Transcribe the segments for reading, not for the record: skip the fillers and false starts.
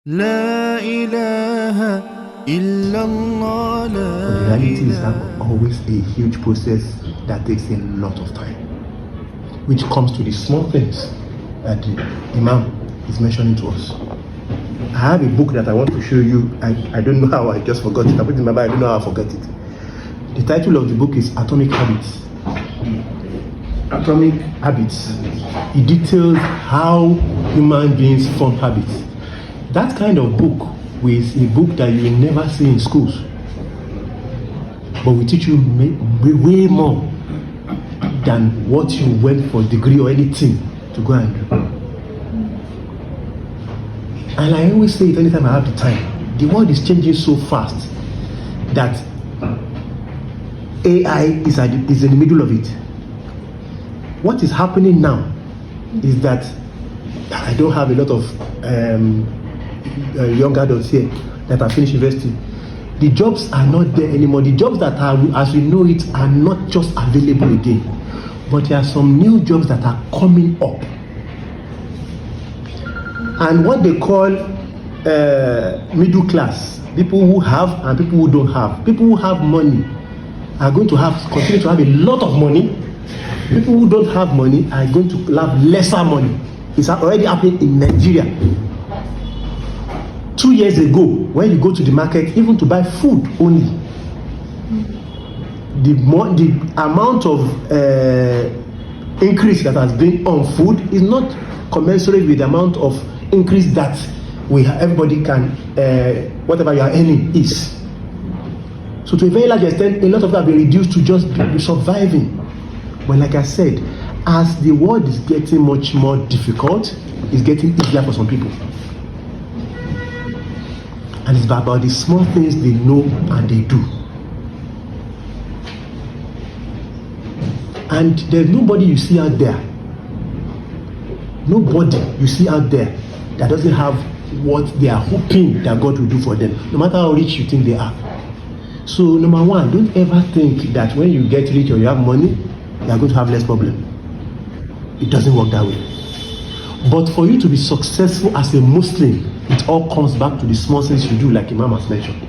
La ilaha illallah, la But the reality is that always a huge process that takes a lot of time, which comes to the small things that the Imam is mentioning to us. I have a book that I want to show you. I don't know how I just forgot it. I put it in my bag. I don't know how I forgot it. The title of the book is Atomic Habits. Atomic Habits. It details how human beings form habits. That kind of book is a book that you will never see in schools, but will teach you way more than what you went for degree or anything to go and do. And I always say it anytime I have the time, the world is changing so fast that AI is in the middle of it. What is happening now is that I don't have a lot of young adults here that have finished university. The jobs are not there anymore. The jobs that are, as we know it, are not just available again, but there are some new jobs that are coming up. And what they call middle class, people who have and people who don't have. People who have money are going to continue to have a lot of money. People who don't have money are going to have lesser money. It's already happening in Nigeria. 2 years ago, when you go to the market, even to buy food only, the amount of increase that has been on food is not commensurate with the amount of increase that everybody can, whatever you are earning is. So to a very large extent, a lot of that have been reduced to just be surviving. But like I said, as the world is getting much more difficult, it's getting easier for some people. And it's about the small things they know and they do. And there's nobody you see out there, that doesn't have what they are hoping that God will do for them, no matter how rich you think they are. So number one, don't ever think that when you get rich or you have money, you are going to have less problem. It doesn't work that way. But for you to be successful as a Muslim, it all comes back to the small things you do, like Imam has mentioned.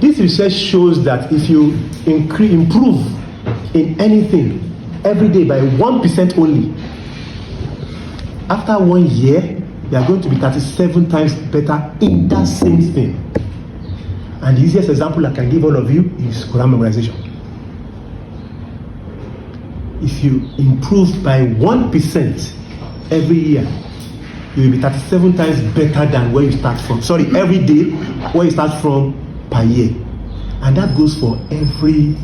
This research shows that if you improve in anything every day by 1% only, after 1 year, you are going to be 37 times better in that same thing. And the easiest example I can give all of you is Quran memorization. If you improve by 1% every year, you will be 37 times better than where you start from. Every day where you start from per year. And that goes for every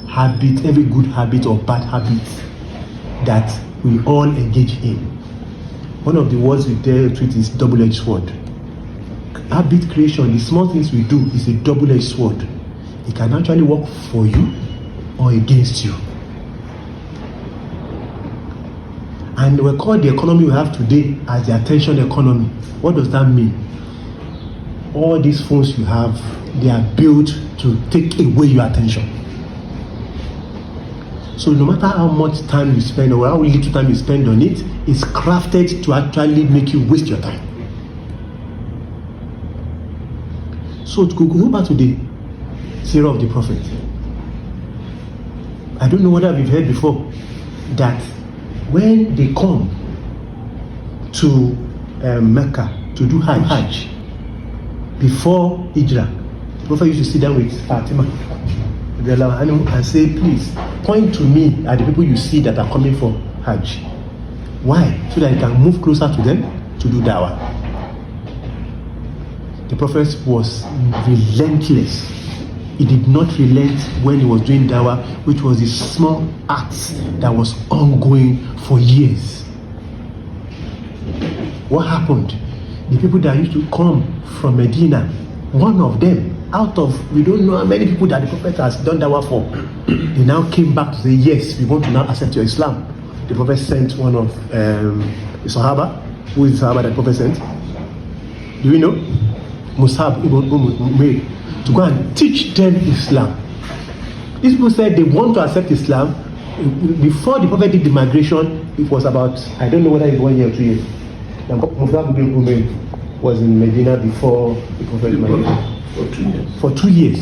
habit, every good habit or bad habit that we all engage in. One of the words we deal with is double-edged sword. Habit creation, the small things we do, is a double-edged sword. It can actually work for you or against you. And we call the economy we have today as the attention economy. What does that mean? All these phones you have, they are built to take away your attention. So no matter how much time you spend or how little time you spend on it, it's crafted to actually make you waste your time. So to go back to the Sirah of the Prophet, I don't know whether we've heard before that when they come to Mecca to do Hajj, before Hijrah, the Prophet used to sit down with Fatima and say, please, point to me at the people you see that are coming for Hajj. Why? So that you can move closer to them to do dawah. The Prophet was relentless. He did not relent when he was doing dawah, which was a small act that was ongoing for years. What happened? The people that used to come from Medina, one of them, out of, we don't know how many people that the Prophet has done dawah for, they now came back to say, yes, we want to now accept your Islam. The Prophet sent one of the Sahaba. Who is the Sahaba that the Prophet sent? Do we know? Musab ibn Umayr, to go and teach them Islam. These people said they want to accept Islam. Before the Prophet did the migration, it was about, I don't know whether it's 1 year or 2 years. Mustafa bin Umair was in Medina before the Prophet Muhammad. For 2 years.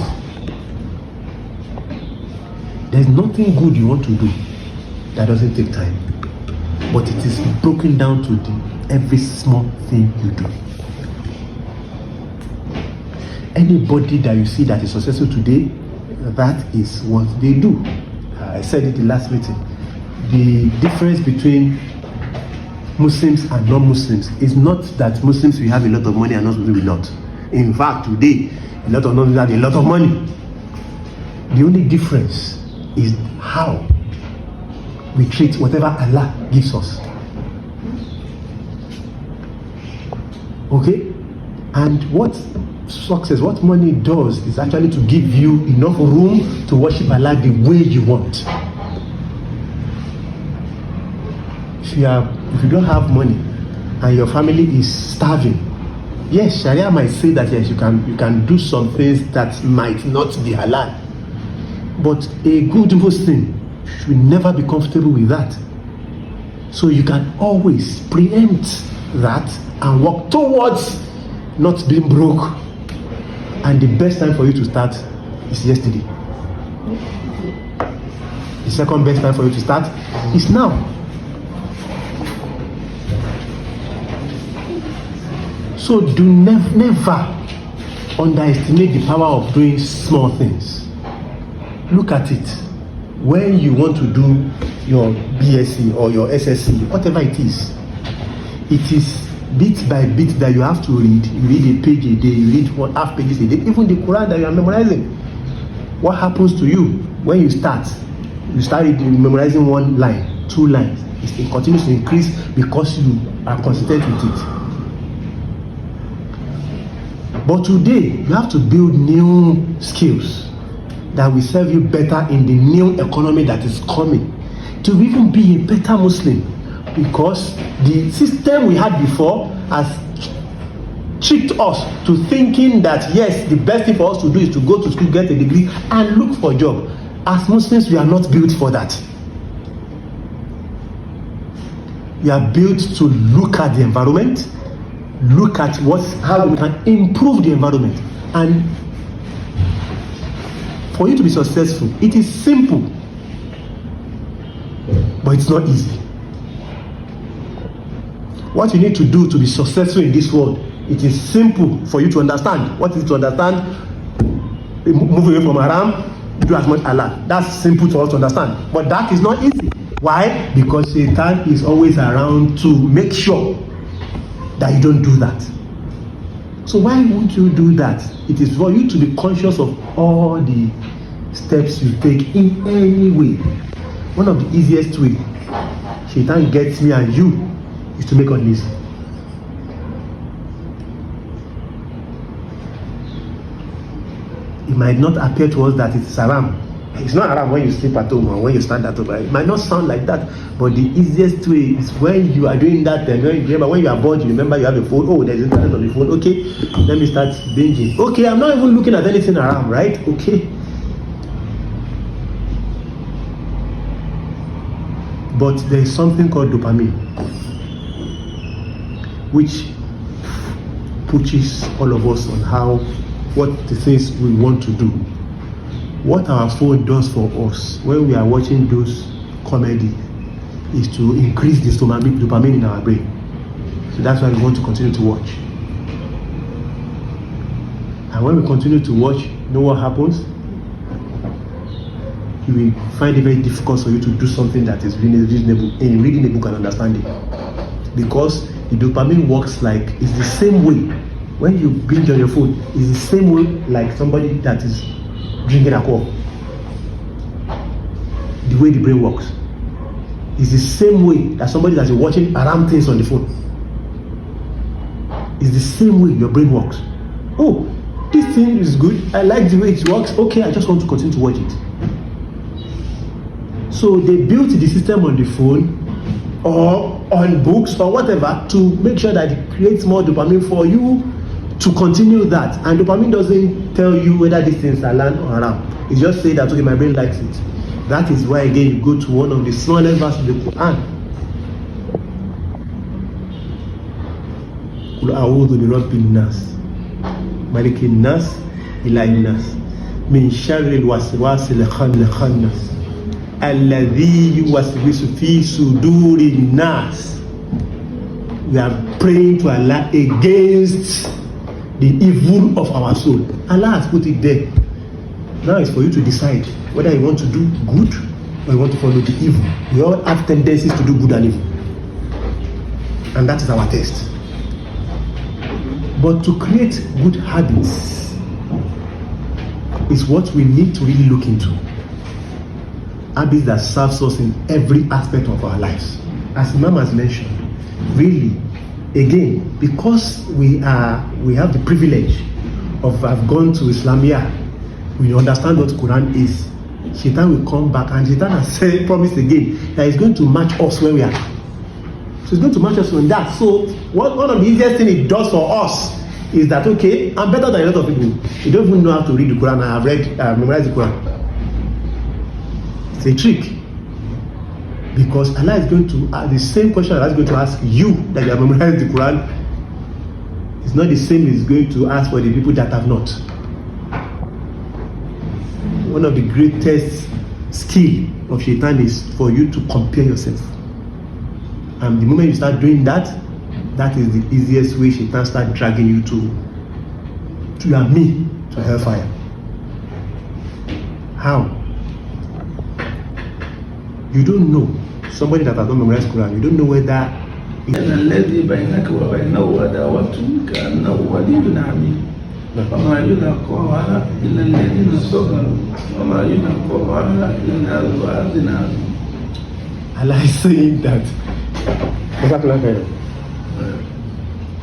There's nothing good you want to do that doesn't take time. But it is broken down to every small thing you do. Anybody that you see that is successful today, that is what they do. I said it in the last meeting. The difference between Muslims and non-Muslims is not that Muslims will have a lot of money and non-Muslims will not. In fact, today, a lot of non-Muslims have a lot of money. The only difference is how we treat whatever Allah gives us. Okay? And what success, what money does is actually to give you enough room to worship Allah the way you want. If you don't have money and your family is starving, yes, Sharia might say that yes, you can do some things that might not be halal. But a good Muslim should never be comfortable with that. So you can always preempt that and work towards not being broke. And the best time for you to start is yesterday. The second best time for you to start is now. So do never underestimate the power of doing small things. Look at it. When you want to do your BSc or your SSc, whatever it is bit by bit that you have to read. You read a page a day, you read half pages a day, even the Quran that you are memorizing. What happens to you when you start memorizing 1 line, 2 lines? It continues to increase because you are consistent with it. But today, you have to build new skills that will serve you better in the new economy that is coming, to even be a better Muslim, because the system we had before has tricked us to thinking that yes, the best thing for us to do is to go to school, get a degree and look for a job. As Muslims, we are not built for that. We are built to look at the environment, look at how we can improve the environment. And for you to be successful, it is simple, but it's not easy. What you need to do to be successful in this world, it is simple for you to understand. What is to understand? Move away from haram, do as much halal. That's simple to us to understand, but that is not easy. Why? Because Satan is always around to make sure that you don't do that. So why won't you do that? It is for you to be conscious of all the steps you take in any way. One of the easiest way Satan gets me and you is to make uneasy. It might not appear to us that it's haram. It's not haram when you sleep at home or when you stand at home. It might not sound like that, but the easiest way is when you are doing that. And when you are bored, you remember you have a phone. Oh, there's internet on the phone. Okay, let me start binging. Okay, I'm not even looking at anything haram, right? Okay. But there is something called dopamine, which pushes all of us on what the things we want to do. What our phone does for us when we are watching those comedy is to increase the dopamine in our brain. So that's why we want to continue to watch. And when we continue to watch, you know what happens? You will find it very difficult for you to do something that is reasonable in reading a book and understanding. Because the dopamine works like, it's the same way when you binge on your phone, it's the same way like somebody that is drinking alcohol. The way the brain works is the same way that somebody that is watching haram things on the phone. It's the same way your brain works. Oh, this thing is good, I like the way it works, okay, I just want to continue to watch it. So they built the system on the phone or on books or whatever to make sure that it creates more dopamine for you to continue that. And dopamine doesn't tell you whether these things are halal or haram. It just says that okay, my brain likes it. That is why again you go to one of the smallest verses of the Quran. قل أعوذ برب الناس ملك الناس إله الناس من شر الوسواس الخناس الذي يوسوس في صدور الناس. We are praying to Allah against the evil of our soul. Allah has put it there. Now it's for you to decide whether you want to do good or you want to follow the evil. We all have tendencies to do good and evil, and that is our test. But to create good habits is what we need to really look into. Habits that serves us in every aspect of our lives. As Imam has mentioned, really, again, because we have the privilege of have gone to Islamia, we understand what Quran is. Shaitan will come back, and Shaitan has said, promised again that he's going to match us where we are. So he's going to match us on that. So one of the easiest things it does for us is that, okay, I'm better than a lot of people. You don't even know how to read the Quran. I have memorized the Quran. It's a trick. Because Allah is going to the same question Allah is going to ask you that you have memorized the Quran. It's not the same He's going to ask for the people that have not. One of the greatest skill of Shaitan is for you to compare yourself. And the moment you start doing that, that is the easiest way Shaitan start dragging you to you and me to hellfire. How? You don't know. Somebody that has not memorized Quran, you don't know whether الذي بينك وبينه عداوة كأنه ولي حميم وما يلقاها إلا الذين صبروا وما يلقاها إلا ذو حظ عظيم. Allah is saying that.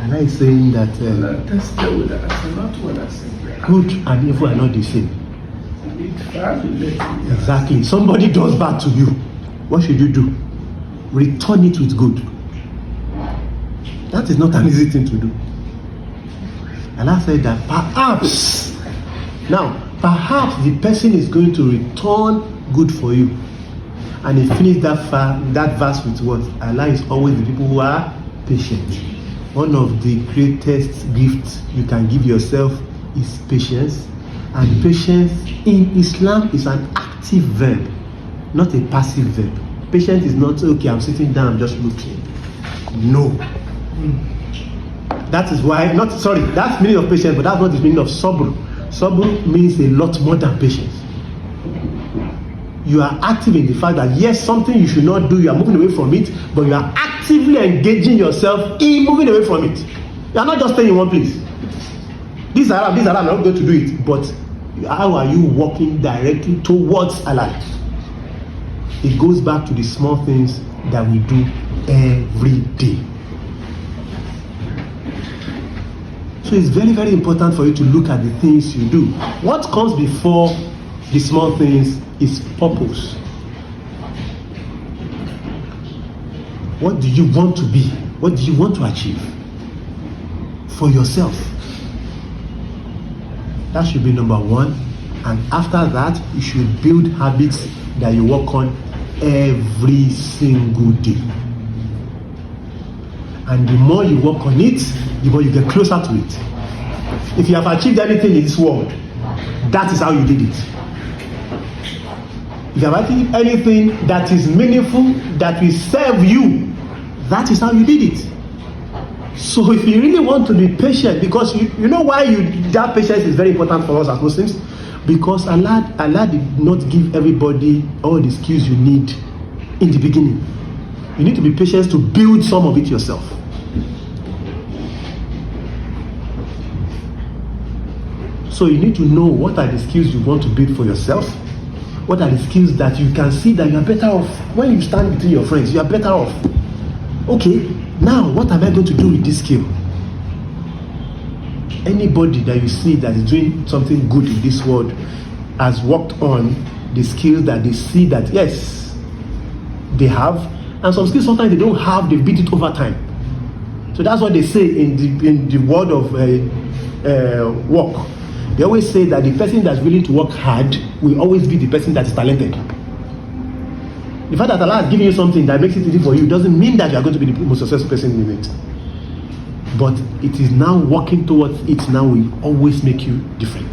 Allah is saying that لا تستوي الحسنات ولا السيئات. good and evil are not the same. Exactly. Somebody does bad to you. What should you do? Return it with good. That is not an easy thing to do. Allah said that perhaps the person is going to return good for you. And he finished that verse with what? Allah is always the people who are patient. One of the greatest gifts you can give yourself is patience. And patience in Islam is an active verb, not a passive verb. Patience is not, okay, I'm sitting down, I'm just looking. No. That is why, that's meaning of patience, but that's not the meaning of sabr. Sabr means a lot more than patience. You are active in the fact that yes, something you should not do, you are moving away from it, but you are actively engaging yourself in moving away from it. You are not just staying in one place. This haram, I'm not going to do it, but how are you walking directly towards Allah? It goes back to the small things that we do every day. So it's very, very important for you to look at the things you do. What comes before the small things is purpose. What do you want to be? What do you want to achieve for yourself? That should be number one. And after that, you should build habits that you work on every single day. And the more you work on it, the more you get closer to it. If you have achieved anything in this world, that is how you did it. If you have achieved anything that is meaningful, that will serve you, that is how you did it. So if you really want to be patient, because you know why that patience is very important for us as Muslims, because Allah did not give everybody all the skills you need in the beginning. You need to be patient to build some of it yourself. So you need to know what are the skills you want to build for yourself. What are the skills that you can see that you are better off. When you stand between your friends, you are better off. Okay, now what am I going to do with this skill? Anybody that you see that is doing something good in this world has worked on the skills that they see that yes, they have, and some skills sometimes they don't have, they built it over time. So that's what they say in the world of work. They always say that the person that's willing to work hard will always be the person that is talented. The fact that Allah has given you something that makes it easy for you doesn't mean that you are going to be the most successful person in it. but it is now working towards it now will always make you different.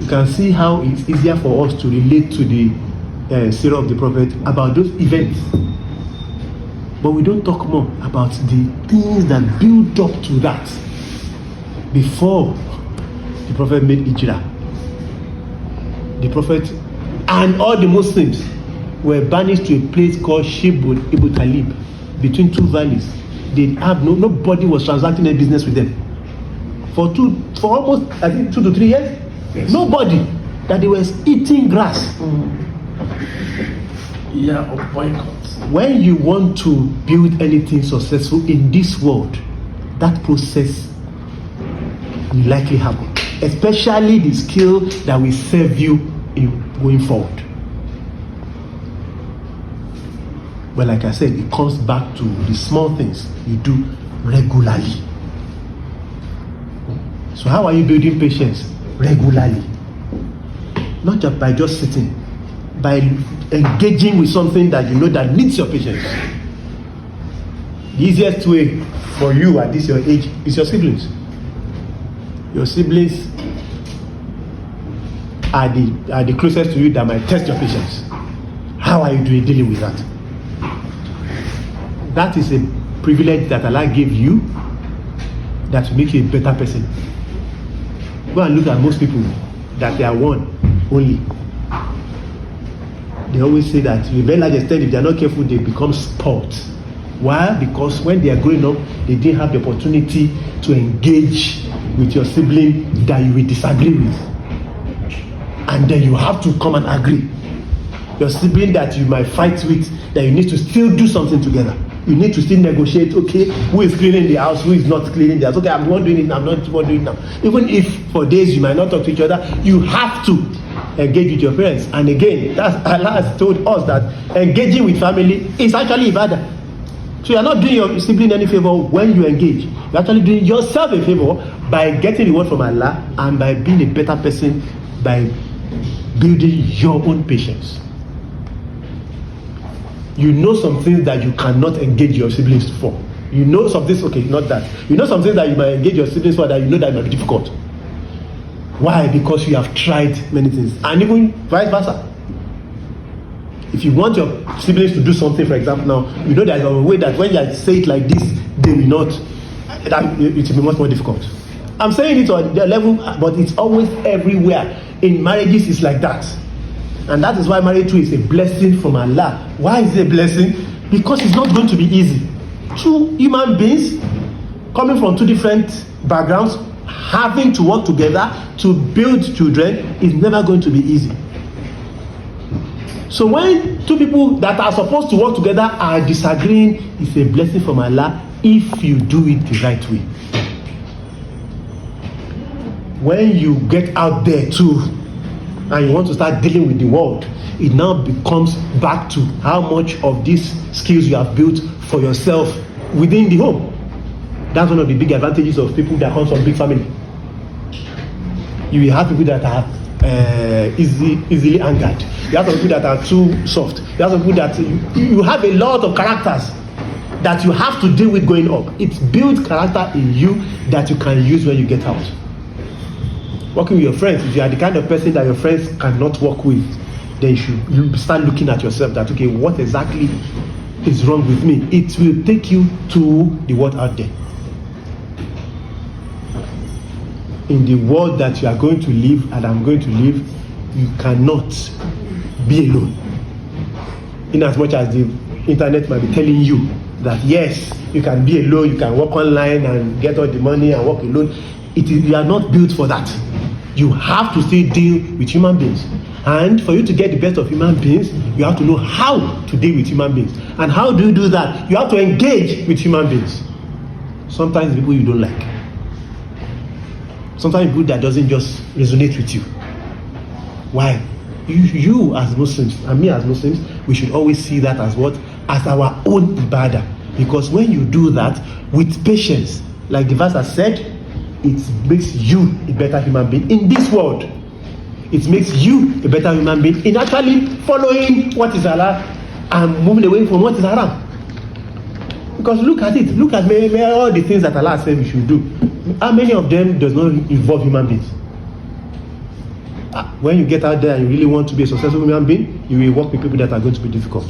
You can see how it's easier for us to relate to the Sirah of the Prophet about those events, but we don't talk more about the things that build up to that before the Prophet made Hijrah. The Prophet and all the Muslims were banished to a place called Shibud Ibu Talib, between two valleys. They have nobody was transacting any business with them for almost I think 2 to 3 years. Yes. Nobody, that they were eating grass. Yeah, of boycott. When you want to build anything successful in this world, that process will likely happen, especially the skill that will serve you in going forward. But like I said, it comes back to the small things you do regularly. So how are you building patience? Regularly. Not just by just sitting, by engaging with something that you know that needs your patience. The easiest way for you at this your age is your siblings. Your siblings are the closest to you that might test your patience. How are you dealing with that? That is a privilege that Allah gave you that will make you a better person. Go and look at most people that they are one only. They always say that to a very large extent, if they are not careful, they become spoiled. Why? Because when they are growing up, they didn't have the opportunity to engage with your sibling that you will disagree with. And then you have to come and agree. Your sibling that you might fight with, that you need to still do something together. You need to still negotiate, okay, who is cleaning the house, who is not cleaning the house. Okay, I'm not doing it now, I'm not doing it now. Even if for days you might not talk to each other, you have to engage with your parents. And again, that's Allah has told us that engaging with family is actually ibadah. So you're not doing your sibling any favor when you engage. You're actually doing yourself a favor by getting reward from Allah and by being a better person, by building your own patience. You know some things that you cannot engage your siblings for. You know some things, okay, not that. You know some things that you might engage your siblings for that you know that might be difficult. Why? Because you have tried many things. And even vice versa. If you want your siblings to do something, for example, now, you know there's a way that when you say it like this, they will not, that it will be much more difficult. I'm saying it on their level, but it's always everywhere. In marriages, it's like that. And that is why marriage too is a blessing from Allah. Why is it a blessing? Because it's not going to be easy. Two human beings coming from two different backgrounds, having to work together to build children is never going to be easy. So when two people that are supposed to work together are disagreeing, it's a blessing from Allah if you do it the right way. When you get out there too and you want to start dealing with the world, it now becomes back to how much of these skills you have built for yourself within the home. That's one of the big advantages of people that come from big family. You will have people that are easily angered. You have some people that are too soft. You have some people that you have a lot of characters that you have to deal with going up. It builds character in you that you can use when you get out. Working with your friends, if you are the kind of person that your friends cannot work with, then you start looking at yourself that, okay, what exactly is wrong with me? It will take you to the world out there. In the world that you are going to live and I'm going to live, you cannot be alone. In as much as the internet might be telling you that yes, you can be alone, you can work online and get all the money and work alone, you are not built for that. You have to still deal with human beings. And for you to get the best of human beings, you have to know how to deal with human beings. And how do you do that? You have to engage with human beings. Sometimes people you don't like. Sometimes people that doesn't just resonate with you. Why? You as Muslims and me as Muslims, we should always see that as what? As our own ibadah. Because when you do that with patience, like the verse has said, it makes you a better human being in this world. It makes you a better human being in actually following what is Allah and moving away from what is haram. Because look at it. Look at all the things that Allah said we should do. How many of them does not involve human beings? When you get out there and you really want to be a successful human being, you will work with people that are going to be difficult.